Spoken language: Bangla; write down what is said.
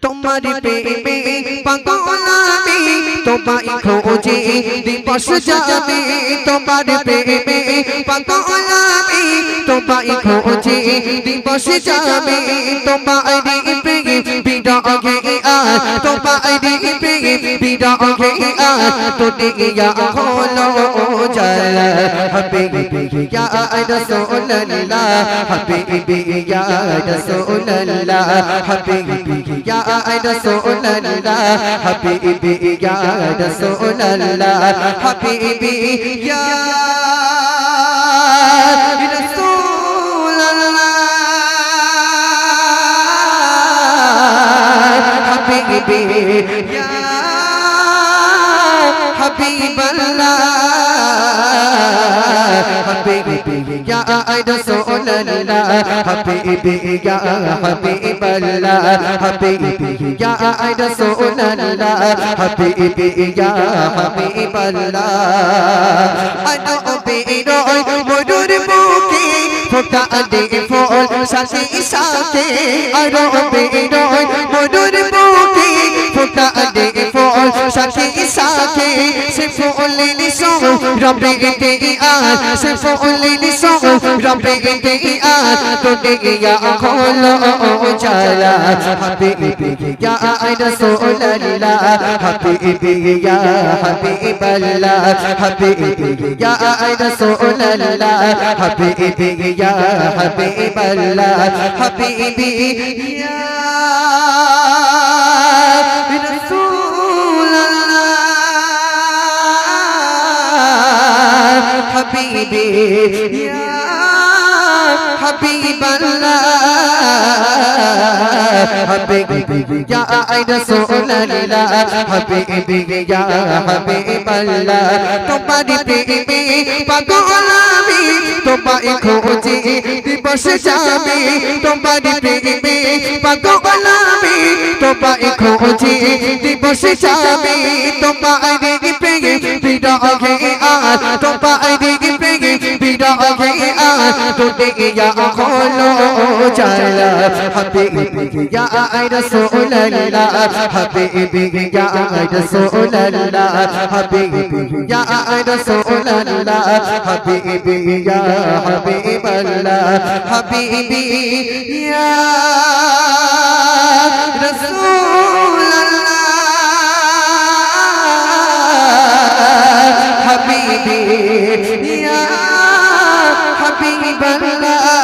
তোমার প্রেমে পাগল আমি তোমায় খোঁজে দিবস যাবে তোমার প্রেমে পাগল আমি তোমায় খোঁজে দিবস যাবে তোমার প্রেমে বিরহে আর তোমার প্রেমে বিরহে আর দুনিয়া হলো জালা হাবিবি ইয়া রাসূলুল্লাহ হাবিবি ইয়া রাসূলুল্লাহ হাবিবি ইয়া রাসূলুল্লাহ হাবিবি ইয়া রাসূলুল্লাহ হাবিবি ইয়া রাসূলুল্লাহ হাবিবি ইয়া হাবিবাল্লাহ হাবিবি ইয়া রাসূলুল্লাহ হাবিবি ইয়া হাবিবাল্লাহ হাবিবি ইয়া রাসূলুল্লাহ হাবিবি ইয়া হাবিবাল্লাহ আনবির মধুর মুখে ফোটা দে ফুল সাথে সাথে আনবির মধুর মুখে ফোটা দে ফুল সাথে সাথে সে ফুল নিসো রবে তে আর সে ফুল নিসো রবে তে আর তো দেয়া হলো জালা হাবিবি ইয়া রাসূলুল্লাহ হাবিবি ইয়া হাবিবাল্লাহ হাবিবি ইয়া রাসূলুল্লাহ হাবিবি ইয়া হাবিবাল্লাহ হাবিবি ইয়া হাবিবি ইয়া হাবিবাল্লাহ হাবিবি ইয়া রাসূলুল্লাহ হাবিবি ইয়া হাবিবাল্লাহ তোমার প্রেমে পাগল আমি তোমায় খোঁজে দিবস যাবে তোমার প্রেমে পাগল আমি তোমায় খোঁজে দিবস যাবে তোমার প্রেমে বিরহে আর তোমার প্রেমে বিরহে আর দুনিয়া হলো জালা হাবিবি ইয়া রাসূলুল্লাহ হাবিবি ইয়া রাসূলুল্লাহ হাবিবি ইয়া রাসূলুল্লাহ হাবিবি ইয়া হাবিবাল্লাহ হাবিবি ইয়া রাসূলুল্লাহ হাবিবি ইয়া হাবিবাল্লাহ